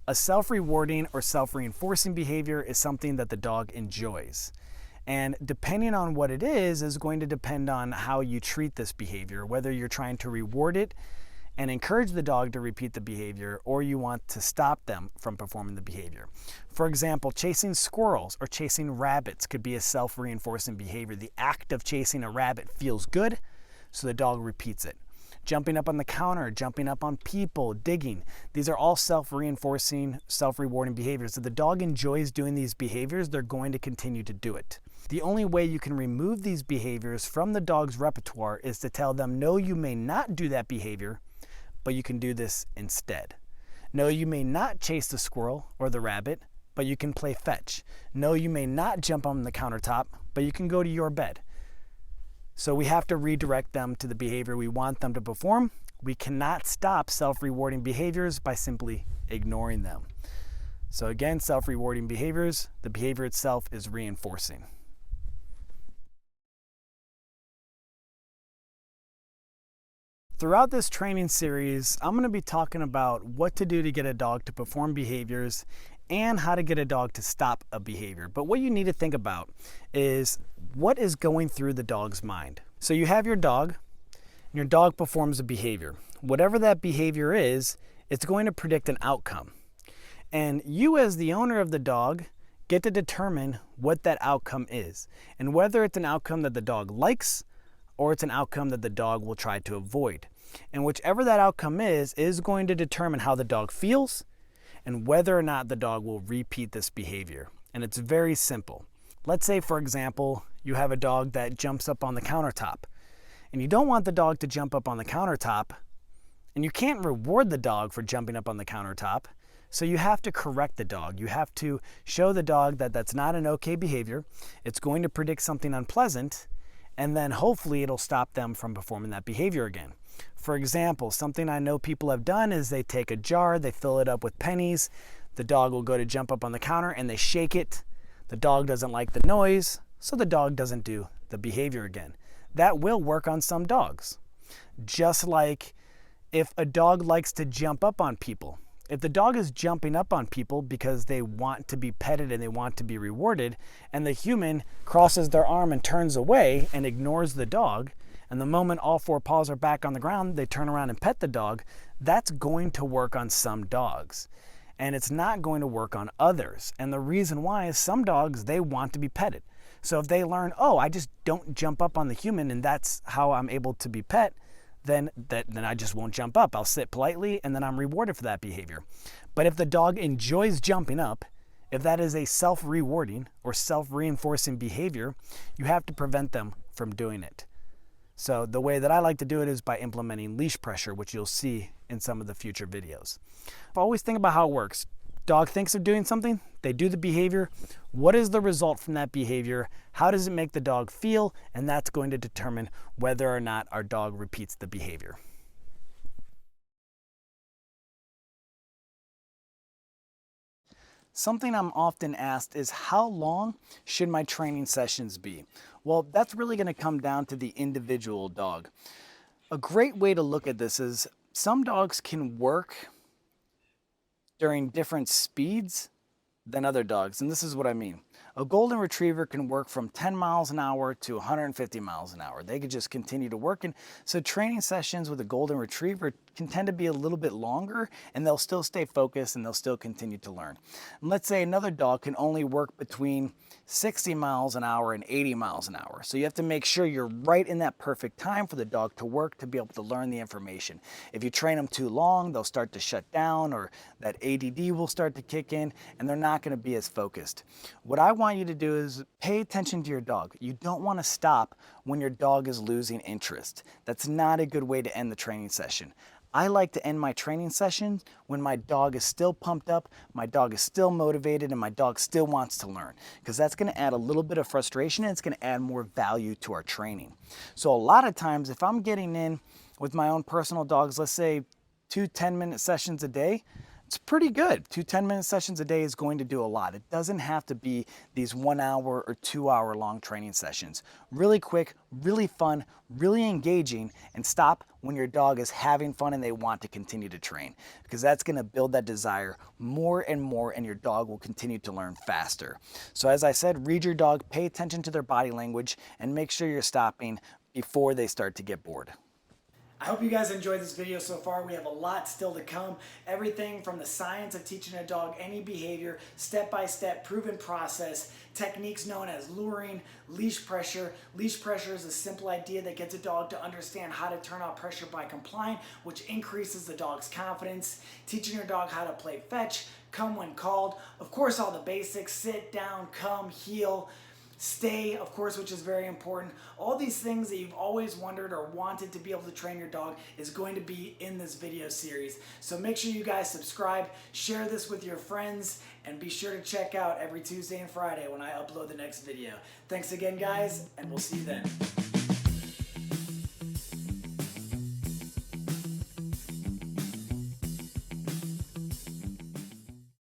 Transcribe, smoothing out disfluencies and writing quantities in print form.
A self-rewarding or self-reinforcing behavior is something that the dog enjoys. And depending on what it is going to depend on how you treat this behavior, whether you're trying to reward it and encourage the dog to repeat the behavior, or you want to stop them from performing the behavior. For example, chasing squirrels or chasing rabbits could be a self-reinforcing behavior. The act of chasing a rabbit feels good, so the dog repeats it. Jumping up on the counter, jumping up on people, digging. These are all self-reinforcing, self-rewarding behaviors. If the dog enjoys doing these behaviors, they're going to continue to do it. The only way you can remove these behaviors from the dog's repertoire is to tell them, no, you may not do that behavior, but you can do this instead. No, you may not chase the squirrel or the rabbit, but you can play fetch. No, you may not jump on the countertop, but you can go to your bed. So we have to redirect them to the behavior we want them to perform. We cannot stop self-rewarding behaviors by simply ignoring them. So again, self-rewarding behaviors, the behavior itself is reinforcing. Throughout this training series, I'm going to be talking about what to do to get a dog to perform behaviors and how to get a dog to stop a behavior. But what you need to think about is what is going through the dog's mind. So you have your dog, and your dog performs a behavior. Whatever that behavior is, it's going to predict an outcome. And you as the owner of the dog get to determine what that outcome is, and whether it's an outcome that the dog likes or it's an outcome that the dog will try to avoid. And whichever that outcome is going to determine how the dog feels and whether or not the dog will repeat this behavior. And it's very simple. Let's say, for example, you have a dog that jumps up on the countertop, and you don't want the dog to jump up on the countertop, and you can't reward the dog for jumping up on the countertop, so you have to correct the dog. You have to show the dog that that's not an okay behavior. It's going to predict something unpleasant, and then hopefully it'll stop them from performing that behavior again. For example, something I know people have done is they take a jar, they fill it up with pennies, the dog will go to jump up on the counter and they shake it. The dog doesn't like the noise, so the dog doesn't do the behavior again. That will work on some dogs. Just like if a dog likes to jump up on people. If the dog is jumping up on people because they want to be petted and they want to be rewarded, and the human crosses their arm and turns away and ignores the dog, and the moment all four paws are back on the ground, they turn around and pet the dog, that's going to work on some dogs. And it's not going to work on others. And the reason why is some dogs, they want to be petted. So if they learn, oh, I just don't jump up on the human and that's how I'm able to be pet, then I just won't jump up. I'll sit politely and then I'm rewarded for that behavior. But if the dog enjoys jumping up, if that is a self-rewarding or self-reinforcing behavior, you have to prevent them from doing it. So the way that I like to do it is by implementing leash pressure, which you'll see in some of the future videos. Always think about how it works. Dog thinks of doing something, they do the behavior. What is the result from that behavior? How does it make the dog feel? And that's going to determine whether or not our dog repeats the behavior. Something I'm often asked is, how long should my training sessions be? Well, that's really going to come down to the individual dog. A great way to look at this is some dogs can work during different speeds than other dogs, and this is what I mean. A golden retriever can work from 10 miles an hour to 150 miles an hour. They could just continue to work, and so training sessions with a golden retriever can tend to be a little bit longer, and they'll still stay focused and they'll still continue to learn. And let's say another dog can only work between 60 miles an hour and 80 miles an hour. So you have to make sure you're right in that perfect time for the dog to work, to be able to learn the information. If you train them too long, they'll start to shut down, or that ADD will start to kick in, and they're not going to be as focused. What I want you to do is pay attention to your dog. You don't want to stop when your dog is losing interest. That's not a good way to end the training session. I like to end my training session when my dog is still pumped up, my dog is still motivated, and my dog still wants to learn, because that's going to add a little bit of frustration and it's going to add more value to our training. So a lot of times if I'm getting in with my own personal dogs, let's say 2 10-minute sessions a day, It's pretty good. 2 10-minute sessions a day is going to do a lot. It doesn't have to be these 1 hour or 2 hour long training sessions. Really quick, really fun, really engaging, and stop when your dog is having fun and they want to continue to train, because that's going to build that desire more and more, and your dog will continue to learn faster. So as I said, read your dog, pay attention to their body language, and make sure you're stopping before they start to get bored. I hope you guys enjoyed this video so far. We have a lot still to come. Everything from the science of teaching a dog any behavior, step-by-step, proven process, techniques known as luring, leash pressure. Leash pressure is a simple idea that gets a dog to understand how to turn off pressure by complying, which increases the dog's confidence. Teaching your dog how to play fetch, come when called. Of course, all the basics: sit, down, come, heel, stay, of course, which is very important. All these things that you've always wondered or wanted to be able to train your dog is going to be in this video series. So make sure you guys subscribe, share this with your friends, and be sure to check out every Tuesday and Friday when I upload the next video. Thanks again, guys, and we'll see you then.